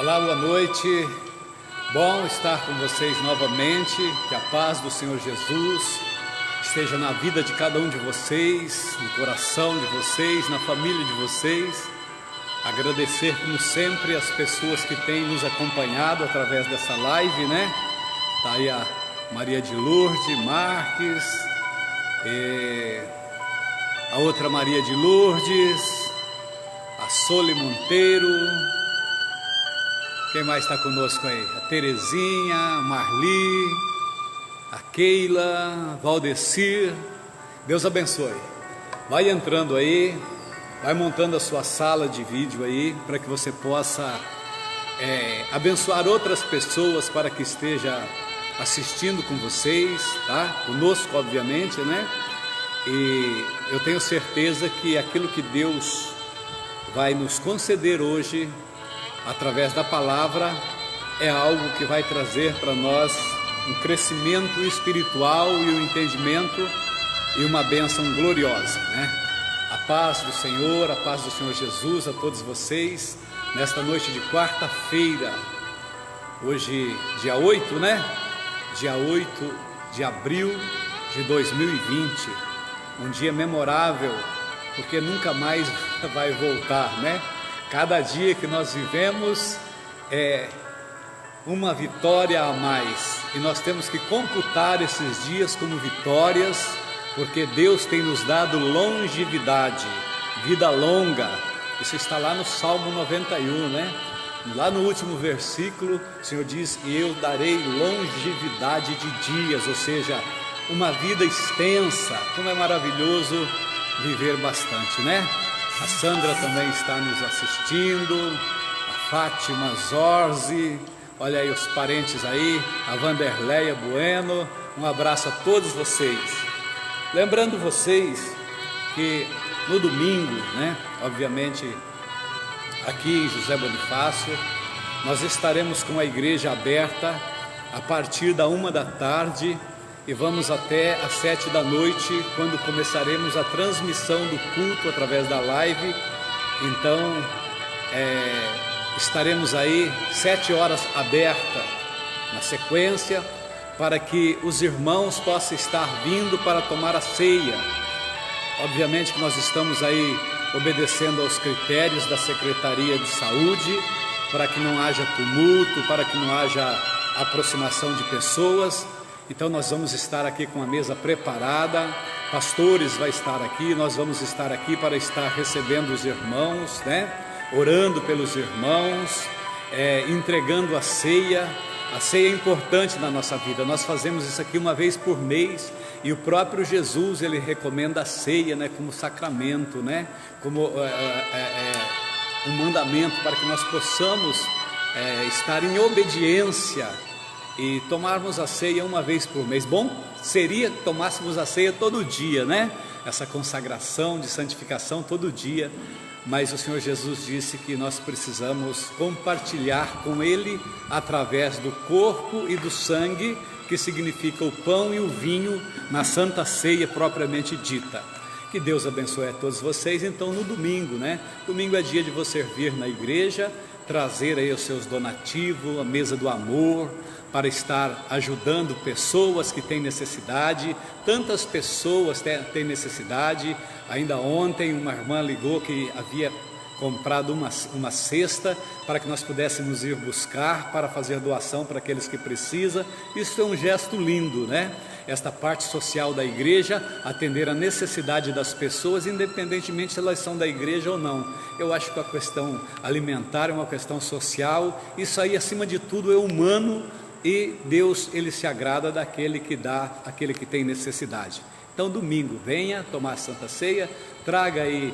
Olá, boa noite. Bom estar com vocês novamente. Que a paz do Senhor Jesus esteja na vida de cada um de vocês, no coração de vocês, na família de vocês. Agradecer, como sempre, as pessoas que têm nos acompanhado através dessa live, né? Tá aí a Maria de Lourdes Marques, a outra Maria de Lourdes, a Sole Monteiro. Quem mais está conosco aí? A Terezinha, a Marli, a Keila, Valdecir. Deus abençoe. Vai entrando aí, vai montando a sua sala de vídeo aí, para que você possa abençoar outras pessoas para que esteja assistindo com vocês, tá? Conosco, obviamente, né? E eu tenho certeza que aquilo que Deus vai nos conceder hoje, através da palavra, é algo que vai trazer para nós um crescimento espiritual e um entendimento e uma bênção gloriosa, né? A paz do Senhor Jesus a todos vocês, nesta noite de quarta-feira, hoje dia 8, né? Dia 8 de abril de 2020, um dia memorável, porque nunca mais vai voltar, né? Cada dia que nós vivemos é uma vitória a mais, e nós temos que computar esses dias como vitórias, porque Deus tem nos dado longevidade, vida longa. Isso está lá no Salmo 91, né? Lá no último versículo, o Senhor diz: e eu darei longevidade de dias, ou seja, uma vida extensa. Como é maravilhoso viver bastante, né? A Sandra também está nos assistindo, a Fátima Zorzi, olha aí os parentes aí, a Vanderleia Bueno. Um abraço a todos vocês. Lembrando vocês que no domingo, né, obviamente aqui em José Bonifácio, nós estaremos com a igreja aberta a partir da 1 da tarde e vamos até às 7 da noite, quando começaremos a transmissão do culto através da live. Então estaremos aí 7 horas aberta na sequência, para que os irmãos possam estar vindo para tomar a ceia. Obviamente que nós estamos aí obedecendo aos critérios da Secretaria de Saúde, para que não haja tumulto, para que não haja aproximação de pessoas. Então nós vamos estar aqui com a mesa preparada, pastores vai estar aqui, nós vamos estar aqui para estar recebendo os irmãos, né? Orando pelos irmãos, entregando a ceia. A ceia é importante na nossa vida, nós fazemos isso aqui uma vez por mês, e o próprio Jesus, ele recomenda a ceia, né, como sacramento, né, como um mandamento para que nós possamos estar em obediência e tomarmos a ceia uma vez por mês. Bom seria que tomássemos a ceia todo dia, né? Essa consagração de santificação todo dia. Mas o Senhor Jesus disse que nós precisamos compartilhar com Ele através do corpo e do sangue, que significa o pão e o vinho, na Santa Ceia propriamente dita. Que Deus abençoe a todos vocês. Então no domingo, né? Domingo é dia de você vir na igreja, trazer aí os seus donativos, a mesa do amor, para estar ajudando pessoas que têm necessidade. Tantas pessoas têm necessidade. Ainda ontem uma irmã ligou que havia comprado uma cesta para que nós pudéssemos ir buscar, para fazer doação para aqueles que precisam. Isso é um gesto lindo, né? Esta parte social da igreja, atender a necessidade das pessoas, independentemente se elas são da igreja ou não. Eu acho que a questão alimentar é uma questão social. Isso aí, acima de tudo, é humano, e Deus, ele se agrada daquele que dá, aquele que tem necessidade. Então domingo, venha tomar a Santa Ceia, traga aí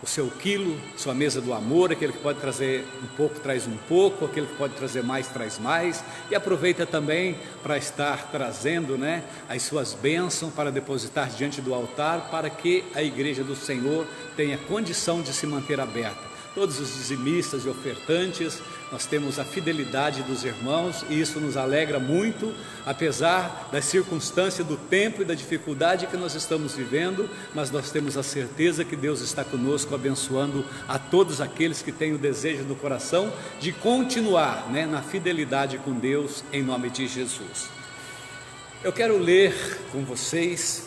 o seu quilo, sua mesa do amor. Aquele que pode trazer um pouco, traz um pouco, aquele que pode trazer mais, traz mais, e aproveita também para estar trazendo, né, as suas bênçãos para depositar diante do altar, para que a igreja do Senhor tenha condição de se manter aberta. todos os dizimistas e ofertantes, nós temos a fidelidade dos irmãos e isso nos alegra muito, apesar das circunstâncias do tempo e da dificuldade que nós estamos vivendo, mas nós temos a certeza que Deus está conosco, abençoando a todos aqueles que têm o desejo no coração de continuar, na fidelidade com Deus, em nome de Jesus. Eu quero ler com vocês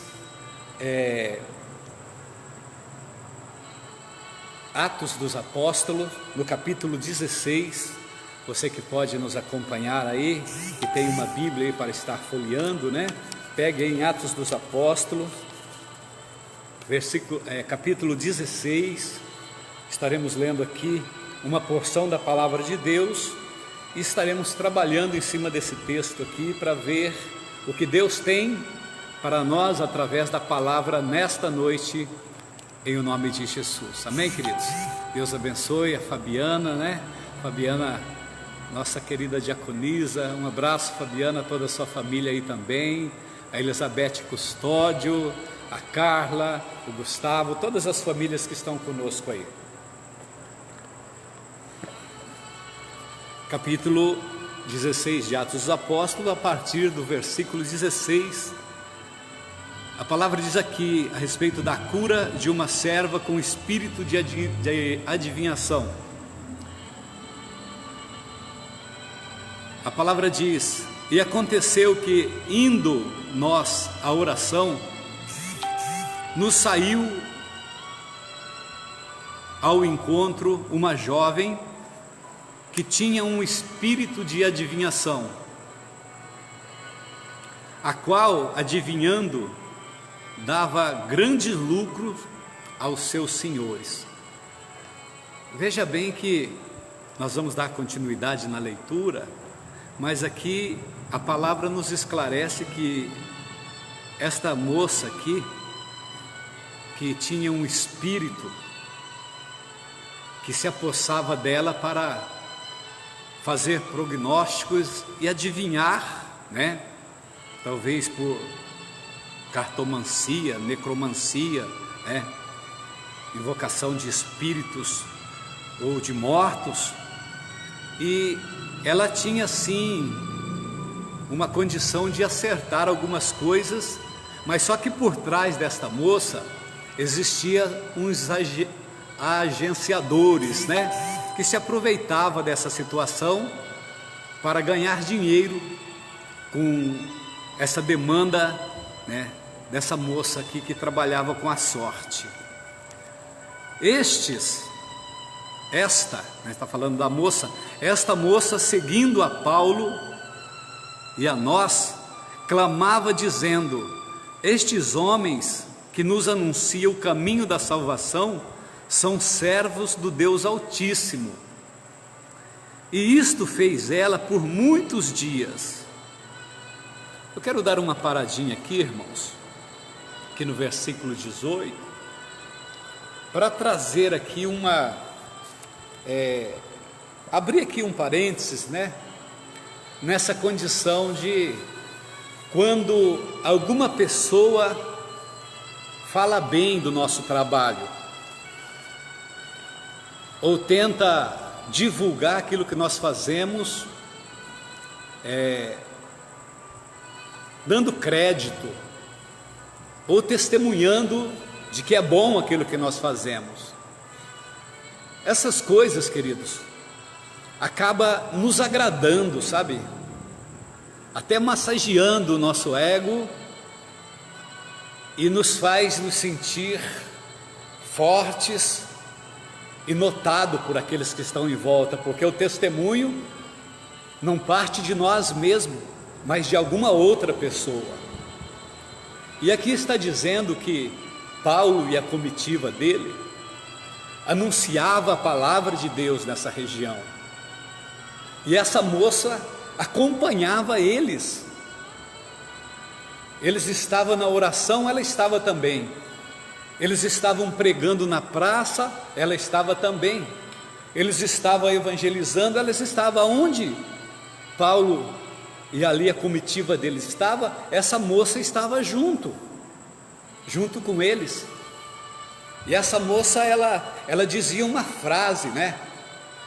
Atos dos Apóstolos, no capítulo 16, você que pode nos acompanhar aí, que tem uma Bíblia aí para estar folheando, pegue aí em Atos dos Apóstolos, capítulo 16, estaremos lendo aqui uma porção da palavra de Deus e estaremos trabalhando em cima desse texto aqui para ver o que Deus tem para nós através da palavra nesta noite, em o nome de Jesus. Amém, queridos? Deus abençoe a Fabiana, Fabiana, nossa querida diaconisa, um abraço, Fabiana, toda a sua família aí também, a Elizabeth Custódio, a Carla, o Gustavo, todas as famílias que estão conosco aí. Capítulo 16 de Atos dos Apóstolos, a partir do versículo 16, a palavra diz aqui a respeito da cura de uma serva com espírito de adivinhação. A palavra diz: e aconteceu que, indo nós à oração, nos saiu ao encontro uma jovem que tinha um espírito de adivinhação, a qual, adivinhando, dava grandes lucros aos seus senhores. Veja bem que nós vamos dar continuidade na leitura, mas aqui a palavra nos esclarece que esta moça aqui, que tinha um espírito que se apossava dela para fazer prognósticos e adivinhar, talvez por cartomancia, necromancia, invocação de espíritos ou de mortos, e ela tinha sim uma condição de acertar algumas coisas, mas só que por trás desta moça existia uns agenciadores, que se aproveitava dessa situação para ganhar dinheiro com essa demanda, dessa moça aqui que trabalhava com a sorte. Está falando da moça, esta moça, seguindo a Paulo e a nós, clamava dizendo: estes homens que nos anunciam o caminho da salvação são servos do Deus Altíssimo. E isto fez ela por muitos dias. Eu quero dar uma paradinha aqui, irmãos, aqui no versículo 18, para trazer aqui abrir aqui um parênteses, nessa condição de quando alguma pessoa fala bem do nosso trabalho, ou tenta divulgar aquilo que nós fazemos, dando crédito, ou testemunhando de que é bom aquilo que nós fazemos. Essas coisas, queridos, acaba nos agradando, sabe? Até massageando o nosso ego e nos faz nos sentir fortes e notado por aqueles que estão em volta, porque o testemunho não parte de nós mesmos, mas de alguma outra pessoa. E aqui está dizendo que Paulo e a comitiva dele anunciava a palavra de Deus nessa região, e essa moça acompanhava eles. Eles estavam na oração, ela estava também. Eles estavam pregando na praça, ela estava também. Eles estavam evangelizando, ela estava onde Paulo e ali a comitiva deles estava, essa moça estava junto com eles. E essa moça, ela dizia uma frase, né?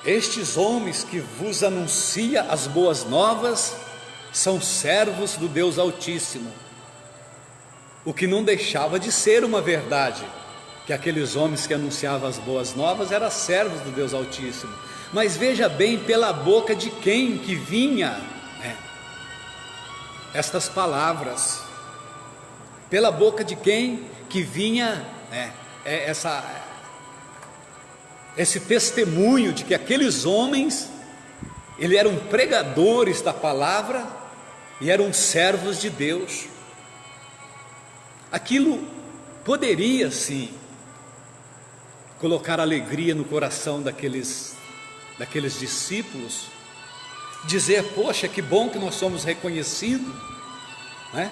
Estes homens que vos anuncia as boas novas são servos do Deus Altíssimo. O que não deixava de ser uma verdade, que aqueles homens que anunciavam as boas novas eram servos do Deus Altíssimo. Mas veja bem, pela boca de quem que vinha, né, estas palavras, pela boca de quem que vinha, né, esse testemunho de que aqueles homens, eles eram pregadores da palavra e eram servos de Deus. Aquilo poderia sim colocar alegria no coração daqueles discípulos, dizer, poxa, que bom que nós somos reconhecidos, né?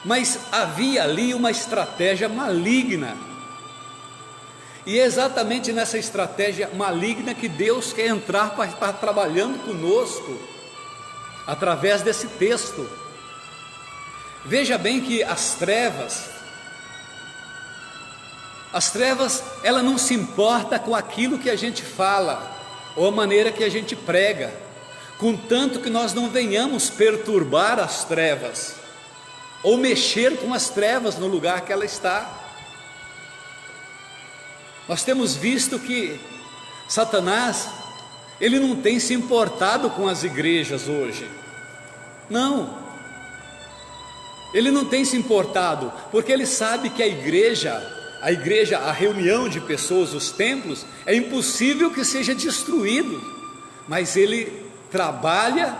Mas havia ali uma estratégia maligna, e é exatamente nessa estratégia maligna que Deus quer entrar para estar trabalhando conosco, através desse texto. Veja bem que as trevas, ela não se importa com aquilo que a gente fala, ou a maneira que a gente prega, contanto que nós não venhamos perturbar as trevas, ou mexer com as trevas no lugar que ela está. Nós temos visto que Satanás, ele não tem se importado com as igrejas hoje, não, ele não tem se importado, porque ele sabe que a igreja, a reunião de pessoas, os templos, é impossível que seja destruído, mas ele trabalha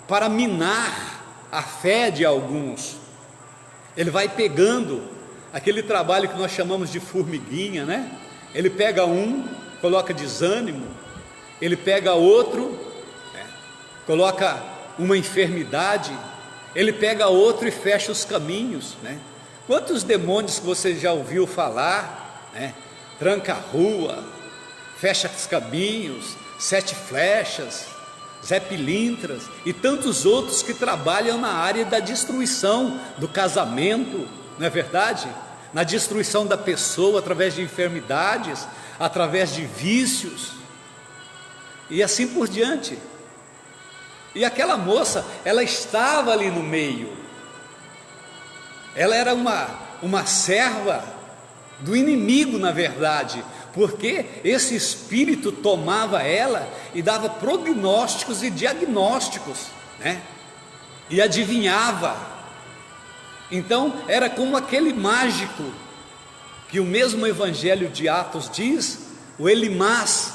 para minar a fé de alguns. Ele vai pegando aquele trabalho que nós chamamos de formiguinha, né? Ele pega um, coloca desânimo, ele pega outro, né, coloca uma enfermidade, ele pega outro e fecha os caminhos, né? Quantos demônios que você já ouviu falar, né? Tranca a rua, fecha os caminhos, 7 flechas, Zé Pilintras e tantos outros que trabalham na área da destruição do casamento, não é verdade? Na destruição da pessoa através de enfermidades, através de vícios e assim por diante. E aquela moça, ela estava ali no meio, ela era uma serva do inimigo, na verdade, porque esse espírito tomava ela e dava prognósticos e diagnósticos, né? E adivinhava. Então era como aquele mágico que o mesmo Evangelho de Atos diz, o Elimás,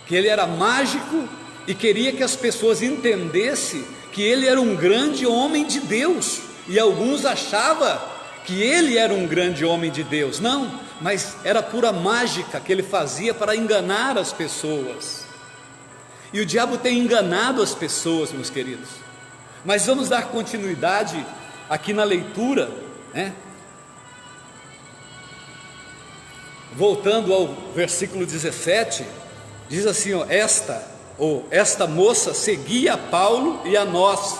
que ele era mágico e queria que as pessoas entendessem que ele era um grande homem de Deus, e alguns achavam que ele era um grande homem de Deus. Não, mas era pura mágica que ele fazia para enganar as pessoas. E o diabo tem enganado as pessoas, meus queridos. Mas vamos dar continuidade aqui na leitura, né? Voltando ao versículo 17, diz assim, ó, esta moça seguia a Paulo e a nós,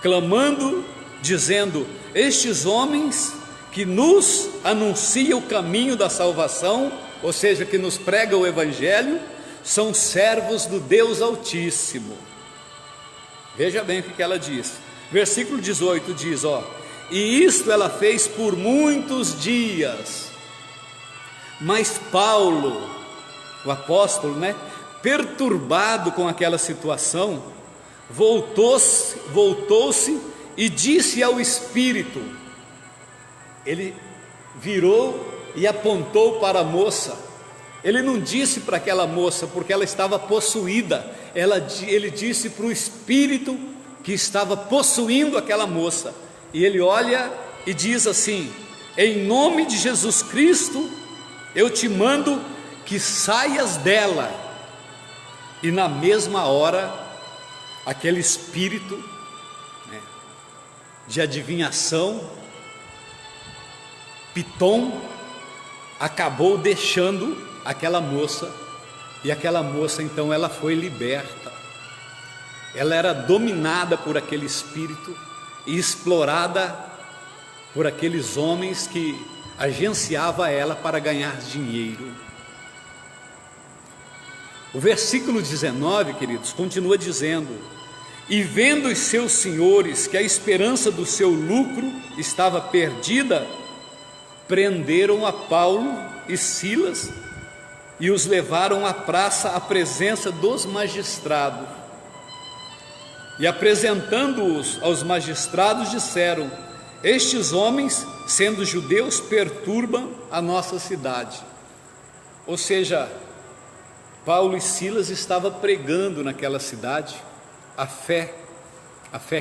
clamando, dizendo, estes homens que nos anunciam o caminho da salvação, ou seja, que nos pregam o Evangelho, são servos do Deus Altíssimo. Veja bem o que ela diz. Versículo 18 diz, ó, e isto ela fez por muitos dias, mas Paulo, o apóstolo, né, perturbado com aquela situação, voltou-se e disse ao Espírito, ele virou e apontou para a moça, ele não disse para aquela moça, porque ela estava possuída, ele disse para o Espírito que estava possuindo aquela moça, e ele olha e diz assim, em nome de Jesus Cristo, eu te mando que saias dela. E na mesma hora, aquele espírito, né, de adivinhação, Pitom, acabou deixando aquela moça, e aquela moça então ela foi liberta. Ela era dominada por aquele espírito e explorada por aqueles homens que agenciava ela para ganhar dinheiro. O versículo 19, queridos, continua dizendo: e vendo os seus senhores que a esperança do seu lucro estava perdida, prenderam a Paulo e Silas e os levaram à praça à presença dos magistrados. E apresentando-os aos magistrados, disseram: estes homens, sendo judeus, perturbam a nossa cidade. Ou seja, Paulo e Silas estavam pregando naquela cidade a fé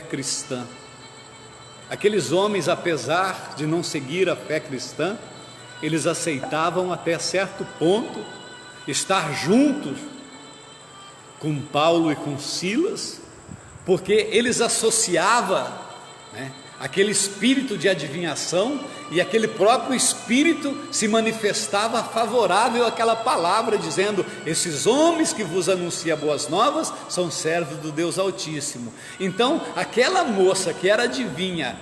cristã. Aqueles homens, apesar de não seguir a fé cristã, eles aceitavam até certo ponto estar juntos com Paulo e com Silas, porque eles associavam, aquele espírito de adivinhação, e aquele próprio espírito se manifestava favorável àquela palavra, dizendo: esses homens que vos anunciam boas novas são servos do Deus Altíssimo. Então aquela moça que era adivinha,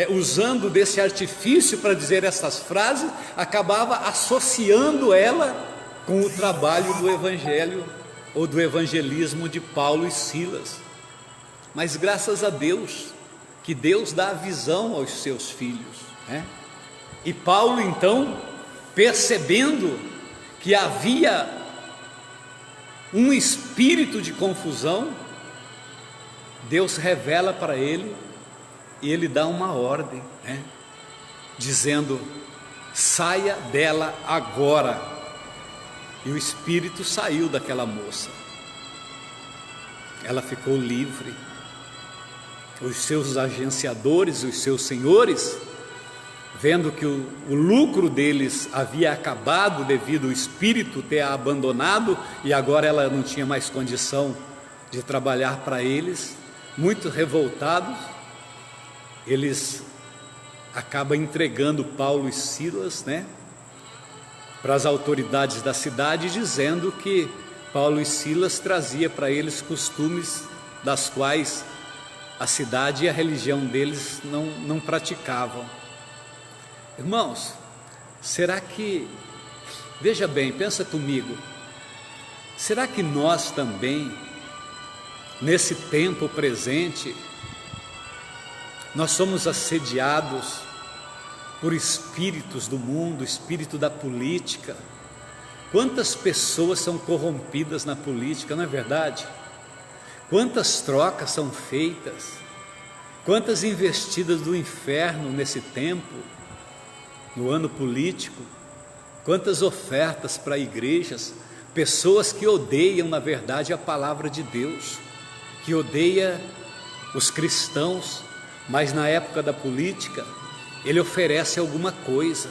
usando desse artifício para dizer essas frases, acabava associando ela com o trabalho do evangelho ou do evangelismo de Paulo e Silas. Mas graças a Deus, que Deus dá a visão aos seus filhos, E Paulo então, percebendo que havia um espírito de confusão, Deus revela para ele e ele dá uma ordem, dizendo: saia dela agora. E o espírito saiu daquela moça, ela ficou livre. Os seus agenciadores, os seus senhores, vendo que o lucro deles havia acabado devido ao espírito ter a abandonado, e agora ela não tinha mais condição de trabalhar para eles, muito revoltados, eles acabam entregando Paulo e Silas, para as autoridades da cidade, dizendo que Paulo e Silas trazia para eles costumes das quais a cidade e a religião deles não praticavam. Irmãos, será que, veja bem, pensa comigo, será que nós também, nesse tempo presente, nós somos assediados por espíritos do mundo, espírito da política? Quantas pessoas são corrompidas na política, não é verdade? Quantas trocas são feitas, quantas investidas do inferno nesse tempo, no ano político, quantas ofertas para igrejas, pessoas que odeiam na verdade a palavra de Deus, que odeiam os cristãos, mas na época da política, ele oferece alguma coisa,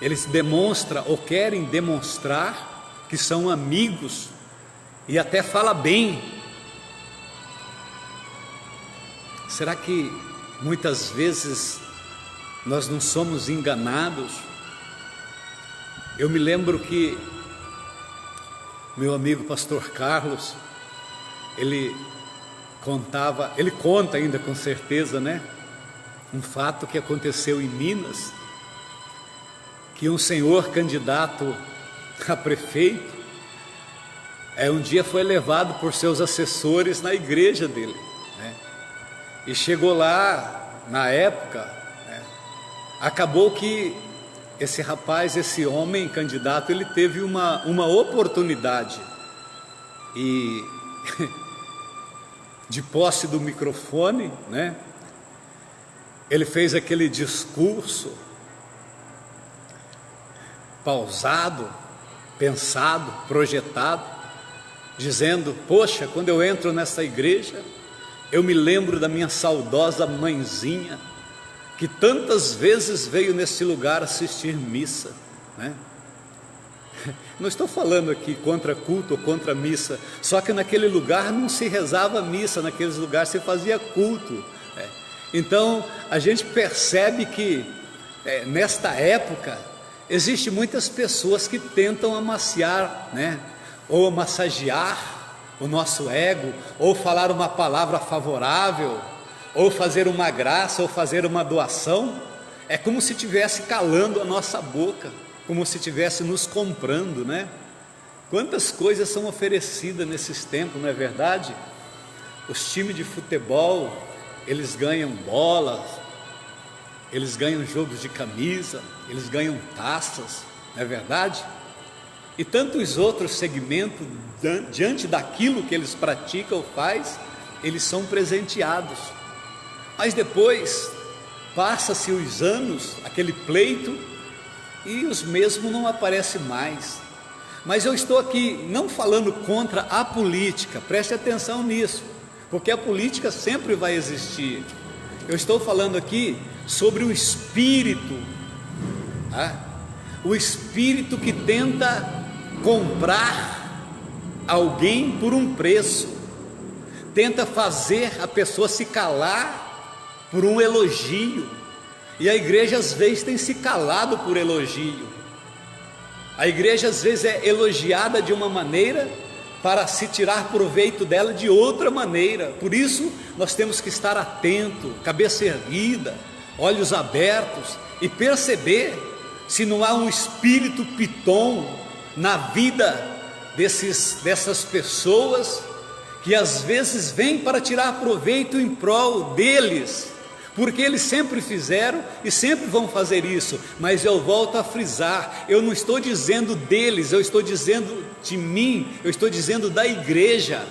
eles demonstram ou querem demonstrar que são amigos, e até fala bem. Será que muitas vezes nós não somos enganados? Eu me lembro que meu amigo pastor Carlos, ele conta ainda com certeza, um fato que aconteceu em Minas, que um senhor candidato a prefeito, um dia foi levado por seus assessores na igreja dele, e chegou lá, na época, acabou que esse rapaz, esse homem candidato, ele teve uma oportunidade, e de posse do microfone, ele fez aquele discurso pausado, pensado, projetado, dizendo: poxa, quando eu entro nessa igreja, eu me lembro da minha saudosa mãezinha, que tantas vezes veio nesse lugar assistir missa, Não estou falando aqui contra culto ou contra missa, só que naquele lugar não se rezava missa, naqueles lugares se fazia culto, Então a gente percebe que nesta época existe muitas pessoas que tentam amaciar, ou massagear o nosso ego, ou falar uma palavra favorável, ou fazer uma graça, ou fazer uma doação, É como se estivesse calando a nossa boca, como se estivesse nos comprando, né? Quantas coisas são oferecidas nesses tempos, não é verdade? Os times de futebol, eles ganham bolas, eles ganham jogos de camisa, eles ganham taças, não é verdade? E tantos outros segmentos, diante daquilo que eles praticam ou fazem, eles são presenteados. Mas depois, passa-se os anos, aquele pleito, e os mesmos não aparecem mais. Mas eu estou aqui não falando contra a política, preste atenção nisso, porque a política sempre vai existir. Eu estou falando aqui sobre o espírito, tá? O espírito que tenta comprar alguém por um preço, tenta fazer a pessoa se calar por um elogio, e a igreja às vezes tem se calado por elogio. A igreja às vezes é elogiada de uma maneira para se tirar proveito dela de outra maneira. Por isso nós temos que estar atento, cabeça erguida, olhos abertos e perceber se não há um espírito piton na vida dessas pessoas que às vezes vêm para tirar proveito em prol deles, porque eles sempre fizeram e sempre vão fazer isso. Mas eu volto a frisar, eu não estou dizendo deles, eu estou dizendo de mim, eu estou dizendo da igreja.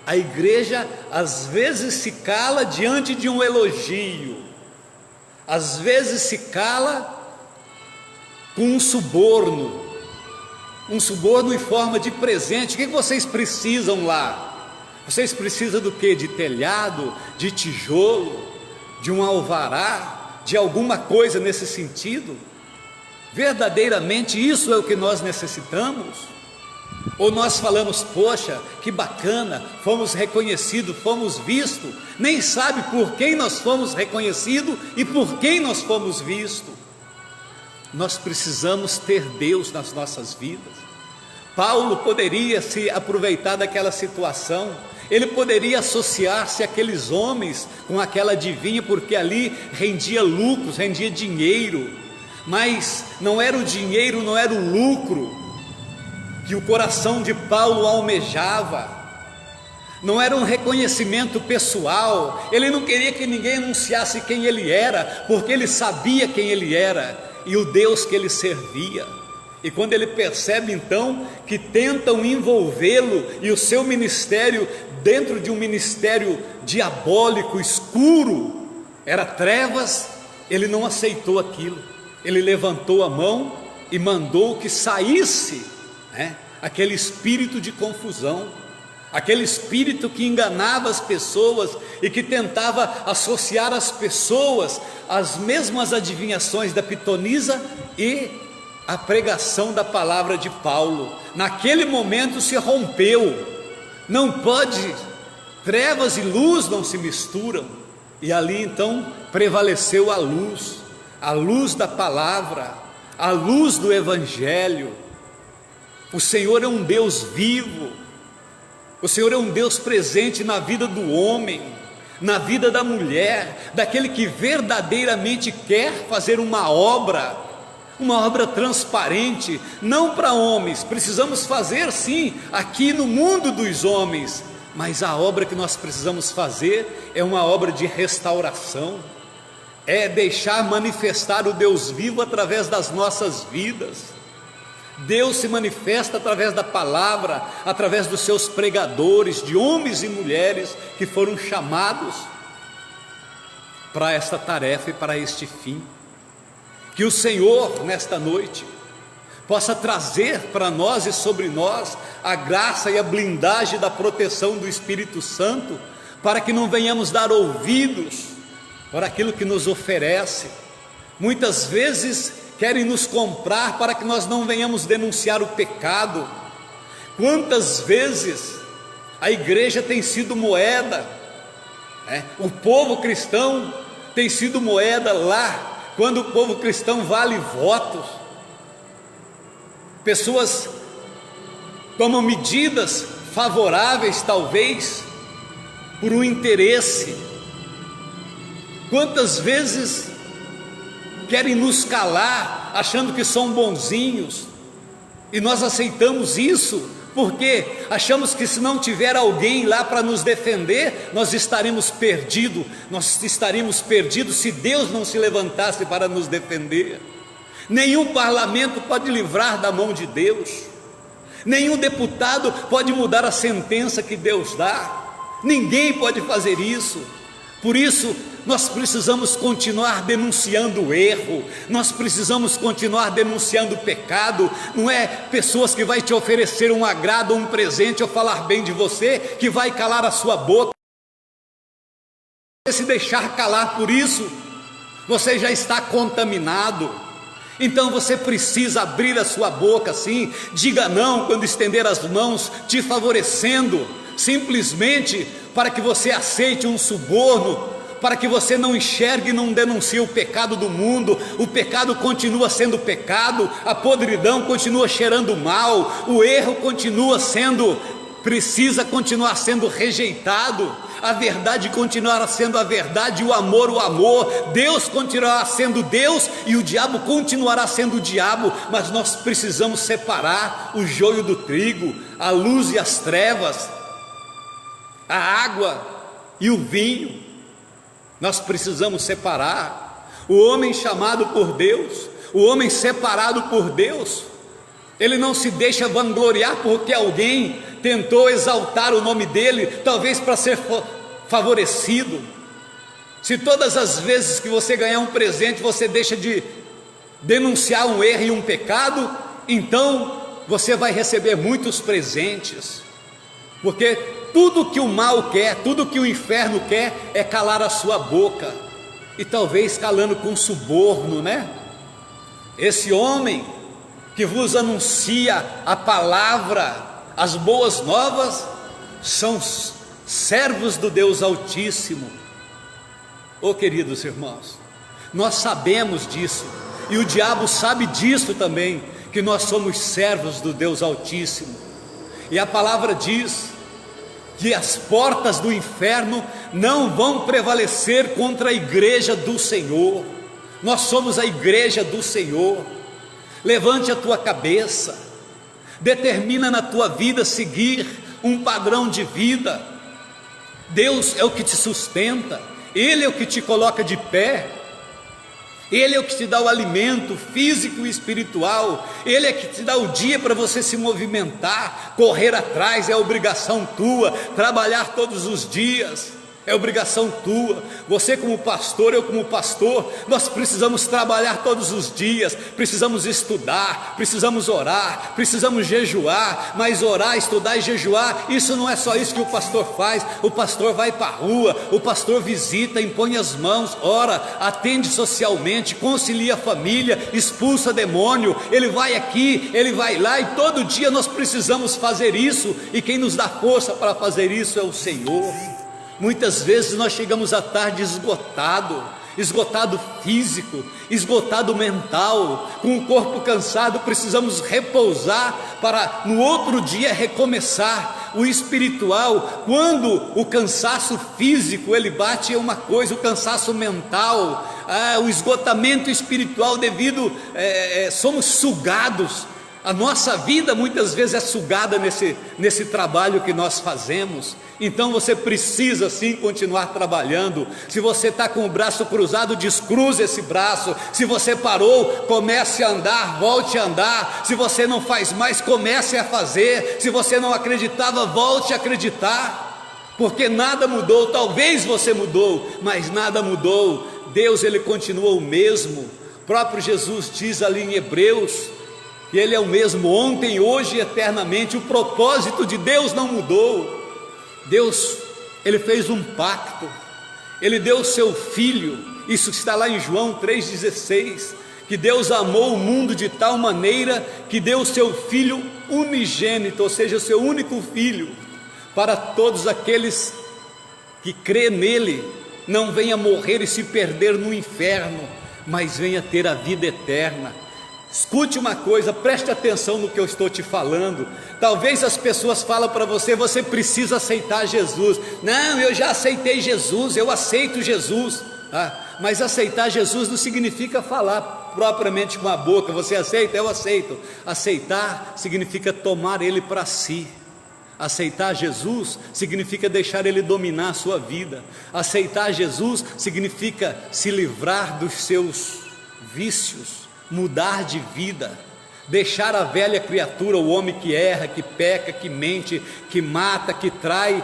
A igreja às vezes se cala diante de um elogio, às vezes se cala com um suborno em forma de presente. O que vocês precisam lá? Vocês precisam do quê? De telhado, de tijolo, de um alvará, de alguma coisa nesse sentido? Verdadeiramente isso é o que nós necessitamos? Ou nós falamos, poxa, que bacana, fomos reconhecidos, fomos vistos, nem sabe por quem nós fomos reconhecidos e por quem nós fomos vistos. Nós precisamos ter Deus nas nossas vidas. Paulo poderia se aproveitar daquela situação, ele poderia associar-se àqueles homens com aquela adivinha, porque ali rendia lucros, rendia dinheiro, mas não era o dinheiro, não era o lucro que o coração de Paulo almejava, não era um reconhecimento pessoal, ele não queria que ninguém anunciasse quem ele era, porque ele sabia quem ele era e o Deus que ele servia. E quando ele percebe então que tentam envolvê-lo e o seu ministério dentro de um ministério diabólico, escuro, era trevas, ele não aceitou aquilo. Ele levantou a mão e mandou que saísse, aquele espírito de confusão, aquele espírito que enganava as pessoas e que tentava associar as pessoas às mesmas adivinhações da pitonisa e a pregação da palavra de Paulo. Naquele momento se rompeu, não pode, trevas e luz não se misturam, e ali então prevaleceu a luz da palavra, a luz do evangelho. O Senhor é um Deus vivo, o Senhor é um Deus presente na vida do homem, na vida da mulher, daquele que verdadeiramente quer fazer uma obra transparente, não para homens. Precisamos fazer sim, aqui no mundo dos homens, mas a obra que nós precisamos fazer é uma obra de restauração, é deixar manifestar o Deus vivo através das nossas vidas. Deus se manifesta através da palavra, através dos seus pregadores, de homens e mulheres que foram chamados para esta tarefa e para este fim. Que o Senhor, nesta noite, possa trazer para nós e sobre nós a graça e a blindagem da proteção do Espírito Santo, para que não venhamos dar ouvidos para aquilo que nos oferece. Muitas vezes querem nos comprar para que nós não venhamos denunciar o pecado. Quantas vezes a igreja tem sido moeda, o povo cristão tem sido moeda lá, quando o povo cristão vale votos. Pessoas tomam medidas favoráveis talvez por um interesse. Quantas vezes querem nos calar, achando que são bonzinhos, e nós aceitamos isso, porque achamos que se não tiver alguém lá para nos defender, nós estaríamos perdidos se Deus não se levantasse para nos defender. Nenhum parlamento pode livrar da mão de Deus, nenhum deputado pode mudar a sentença que Deus dá, ninguém pode fazer isso. Por isso, nós precisamos continuar denunciando o erro, nós precisamos continuar denunciando o pecado. Não é pessoas que vai te oferecer um agrado, um presente ou falar bem de você, que vai calar a sua boca. Se deixar calar por isso, você já está contaminado. Então você precisa abrir a sua boca, sim, diga não quando estender as mãos te favorecendo, simplesmente para que você aceite um suborno, para que você não enxergue e não denuncie o pecado do mundo. O pecado continua sendo pecado, a podridão continua cheirando mal, o erro precisa continuar sendo rejeitado, a verdade continuará sendo a verdade, o amor, Deus continuará sendo Deus e o diabo continuará sendo o diabo, mas nós precisamos separar o joio do trigo, a luz e as trevas, a água e o vinho. Nós precisamos separar. O homem chamado por Deus, o homem separado por Deus, ele não se deixa vangloriar porque alguém tentou exaltar o nome dele, talvez para ser favorecido. Se todas as vezes que você ganhar um presente você deixa de denunciar um erro e um pecado, então você vai receber muitos presentes, porque tudo que o mal quer, tudo que o inferno quer é calar a sua boca, e talvez calando com suborno, né? Esse homem que vos anuncia a palavra, as boas novas, são servos do Deus Altíssimo. Oh, queridos irmãos, nós sabemos disso, e o diabo sabe disso também, que nós somos servos do Deus Altíssimo, e a palavra diz que as portas do inferno não vão prevalecer contra a igreja do Senhor. Nós somos a igreja do Senhor. Levante a tua cabeça, determina na tua vida seguir um padrão de vida. Deus é o que te sustenta, Ele é o que te coloca de pé, Ele é o que te dá o alimento físico e espiritual, Ele é que te dá o dia para você se movimentar, correr atrás é obrigação tua, trabalhar todos os dias é obrigação tua. Você como pastor, eu como pastor, nós precisamos trabalhar todos os dias, precisamos estudar, precisamos orar, precisamos jejuar. Mas orar, estudar e jejuar, isso não é só isso que o pastor faz. O pastor vai para a rua, o pastor visita, impõe as mãos, ora, atende socialmente, concilia a família, expulsa demônio. Ele vai aqui, ele vai lá, e todo dia nós precisamos fazer isso, e quem nos dá força para fazer isso é o Senhor. Muitas vezes nós chegamos à tarde esgotado físico, esgotado mental, com o corpo cansado, precisamos repousar para no outro dia recomeçar. O espiritual, quando o cansaço físico ele bate, é uma coisa, o cansaço mental, o esgotamento espiritual somos sugados. A nossa vida muitas vezes é sugada nesse trabalho que nós fazemos. Então você precisa sim continuar trabalhando. Se você está com o braço cruzado, descruze esse braço. Se você parou, comece a andar, volte a andar. Se você não faz mais, comece a fazer. Se você não acreditava, volte a acreditar, porque nada mudou. Talvez você mudou, mas nada mudou. Deus, Ele continua o mesmo. O próprio Jesus diz ali em Hebreus que Ele é o mesmo ontem, hoje e eternamente. O propósito de Deus não mudou. Deus, Ele fez um pacto, Ele deu o seu Filho. Isso está lá em João 3,16, que Deus amou o mundo de tal maneira que deu o seu Filho unigênito, ou seja, o seu único Filho, para todos aqueles que crê nele, não venha morrer e se perder no inferno, mas venha ter a vida eterna. Escute uma coisa, preste atenção no que eu estou te falando. Talvez as pessoas falam para você, você precisa aceitar Jesus. Não, eu já aceitei Jesus, eu aceito Jesus. tá? Mas aceitar Jesus não significa falar propriamente com a boca, você aceita? Eu aceito. Aceitar significa tomar Ele para si. Aceitar Jesus significa deixar Ele dominar a sua vida. Aceitar Jesus significa se livrar dos seus vícios, mudar de vida, deixar a velha criatura, o homem que erra, que peca, que mente, que mata, que trai,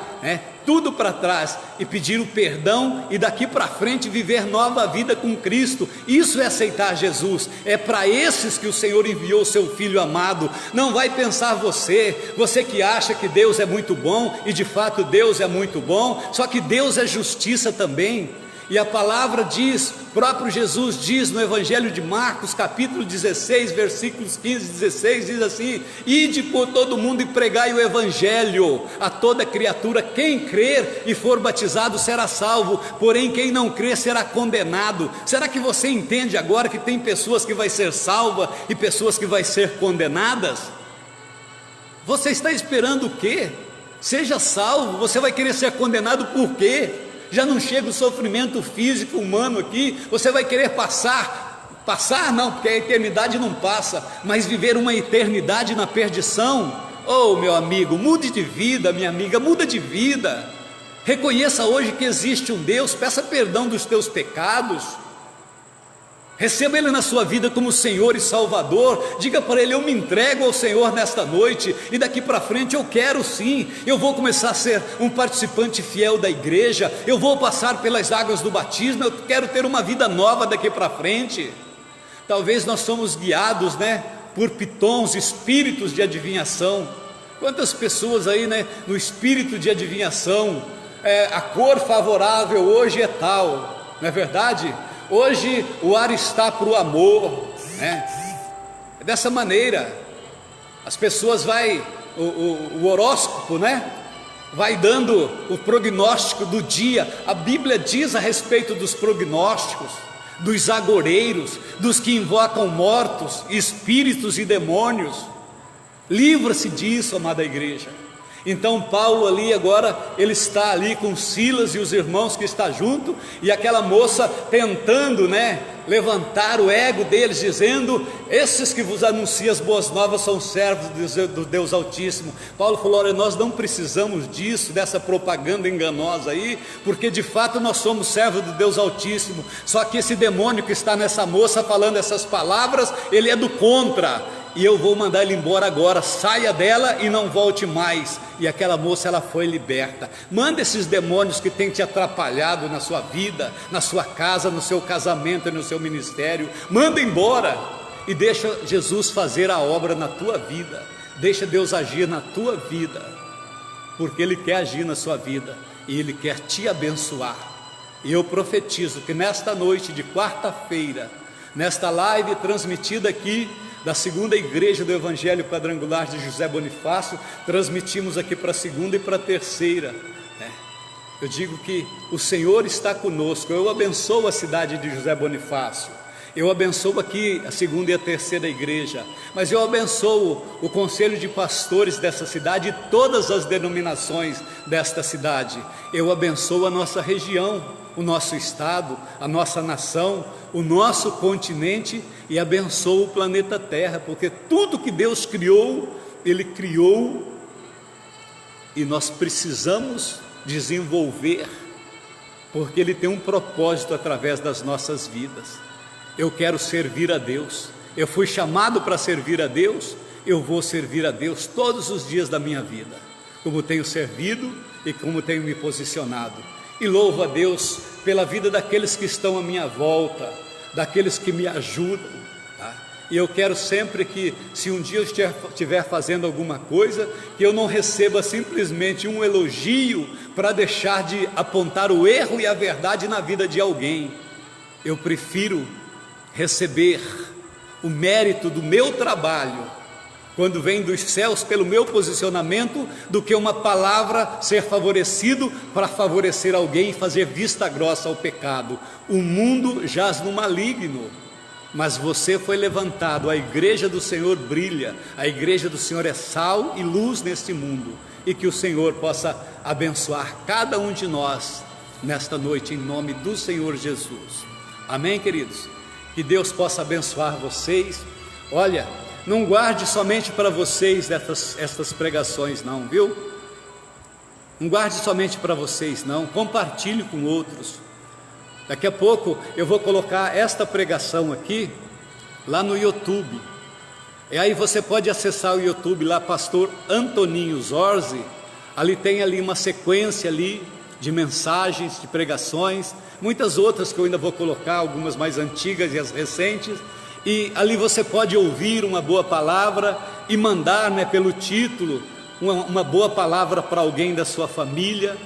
tudo para trás, e pedir o perdão, e daqui para frente viver nova vida com Cristo. Isso é aceitar Jesus. É para esses que o Senhor enviou o seu Filho amado. Não vai pensar você que acha que Deus é muito bom, e de fato Deus é muito bom, só que Deus é justiça também. E a palavra diz, próprio Jesus diz no Evangelho de Marcos, capítulo 16, versículos 15 e 16, diz assim: ide por todo mundo e pregai o Evangelho a toda criatura. Quem crer e for batizado será salvo, porém quem não crer será condenado. Será que você entende agora que tem pessoas que vai ser salva e pessoas que vai ser condenadas? Você está esperando o quê? Seja salvo. Você vai querer ser condenado por quê? Já não chega o sofrimento físico humano aqui, você vai querer passar não, porque a eternidade não passa, mas viver uma eternidade na perdição. Oh, meu amigo, mude de vida, minha amiga, muda de vida. Reconheça hoje que existe um Deus, peça perdão dos teus pecados, receba Ele na sua vida como Senhor e Salvador. Diga para Ele: eu me entrego ao Senhor nesta noite, e daqui para frente eu quero sim, eu vou começar a ser um participante fiel da igreja, eu vou passar pelas águas do batismo, eu quero ter uma vida nova daqui para frente. Talvez nós somos guiados por pitons, espíritos de adivinhação. Quantas pessoas aí no espírito de adivinhação, a cor favorável hoje é tal, não é verdade? Hoje o ar está para o amor, É dessa maneira. As pessoas o horóscopo, vai dando o prognóstico do dia. A Bíblia diz a respeito dos prognósticos, dos agoreiros, dos que invocam mortos, espíritos e demônios. Livra-se disso, amada igreja. Então Paulo ali agora, ele está ali com Silas e os irmãos que estão junto, e aquela moça tentando levantar o ego deles, dizendo: esses que vos anunciam as boas novas são servos do Deus Altíssimo. Paulo falou: olha, nós não precisamos disso, dessa propaganda enganosa aí, porque de fato nós somos servos do Deus Altíssimo. Só que esse demônio que está nessa moça falando essas palavras, ele é do contra, e eu vou mandar ele embora agora. Saia dela e não volte mais. E aquela moça, ela foi liberta. Manda esses demônios que têm te atrapalhado na sua vida, na sua casa, no seu casamento e no seu ministério, manda embora, e deixa Jesus fazer a obra na tua vida. Deixa Deus agir na tua vida, porque Ele quer agir na sua vida, e Ele quer te abençoar. E eu profetizo que nesta noite de quarta-feira, nesta live transmitida aqui da segunda igreja do Evangelho Quadrangular de José Bonifácio, transmitimos aqui para a segunda e para a terceira, Eu digo que o Senhor está conosco. Eu abençoo a cidade de José Bonifácio, eu abençoo aqui a segunda e a terceira igreja, mas eu abençoo o conselho de pastores dessa cidade e todas as denominações desta cidade. Eu abençoo a nossa região, o nosso estado, a nossa nação, o nosso continente, e abençoo o planeta Terra, porque tudo que Deus criou, Ele criou, e nós precisamos desenvolver, porque Ele tem um propósito através das nossas vidas. Eu quero servir a Deus, eu fui chamado para servir a Deus, eu vou servir a Deus todos os dias da minha vida, como tenho servido e como tenho me posicionado. E louvo a Deus pela vida daqueles que estão à minha volta, daqueles que me ajudam, E eu quero sempre que, se um dia eu estiver fazendo alguma coisa, que eu não receba simplesmente um elogio para deixar de apontar o erro e a verdade na vida de alguém. Eu prefiro receber o mérito do meu trabalho, quando vem dos céus, pelo meu posicionamento, do que uma palavra ser favorecido para favorecer alguém e fazer vista grossa ao pecado. O mundo jaz no maligno, mas você foi levantado. A igreja do Senhor brilha, a igreja do Senhor é sal e luz neste mundo, e que o Senhor possa abençoar cada um de nós nesta noite, em nome do Senhor Jesus. Amém, queridos? Que Deus possa abençoar vocês. Olha, não guarde somente para vocês estas pregações não, viu? Não guarde somente para vocês não, compartilhe com outros. Daqui a pouco eu vou colocar esta pregação aqui, lá no YouTube. E aí você pode acessar o YouTube lá, Pastor Antoninho Zorzi. Ali tem ali uma sequência ali de mensagens, de pregações, muitas outras que eu ainda vou colocar, algumas mais antigas e as recentes. E ali você pode ouvir uma boa palavra e mandar, né, pelo título, uma boa palavra para alguém da sua família,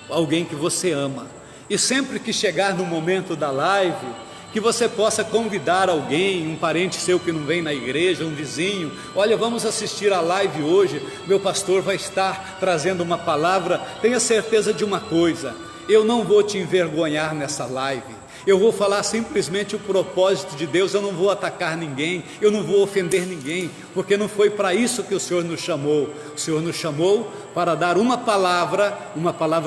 alguém que você ama. E sempre que chegar no momento da live, que você possa convidar alguém, um parente seu que não vem na igreja, um vizinho. Olha, vamos assistir a live hoje, meu pastor vai estar trazendo uma palavra. Tenha certeza de uma coisa, eu não vou te envergonhar nessa live. Eu vou falar simplesmente o propósito de Deus, eu não vou atacar ninguém, eu não vou ofender ninguém, porque não foi para isso que o Senhor nos chamou. O Senhor nos chamou para dar uma palavra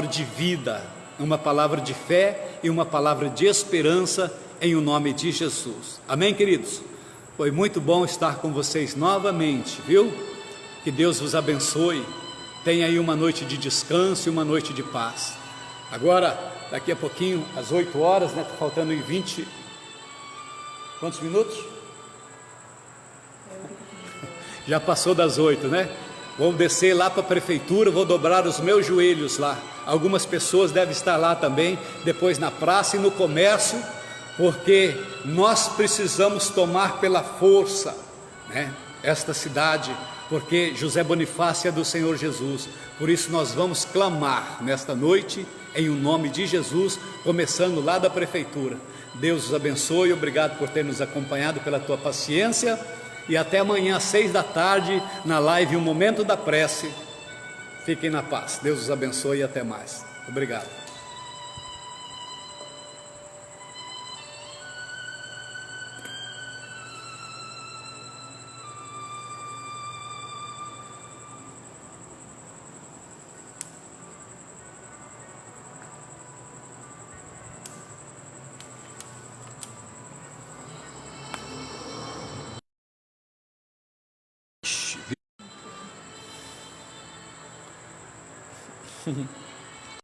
de vida, uma palavra de fé e uma palavra de esperança, em o nome de Jesus. Amém, queridos? Foi muito bom estar com vocês novamente, viu? Que Deus vos abençoe. Tenha aí uma noite de descanso e uma noite de paz. Agora, daqui a pouquinho, às 8 horas, né? Tá faltando em 20... Quantos minutos? Já passou das 8, né? Vou descer lá para a prefeitura, vou dobrar os meus joelhos lá. Algumas pessoas devem estar lá também, depois na praça e no comércio, porque nós precisamos tomar pela força, né, esta cidade, porque José Bonifácio é do Senhor Jesus. Por isso nós vamos clamar nesta noite, em o nome de Jesus, começando lá da prefeitura. Deus os abençoe, obrigado por ter nos acompanhado, pela tua paciência, e até amanhã às 6 da tarde, na live O Momento da Prece. Fiquem na paz, Deus os abençoe e até mais. Obrigado.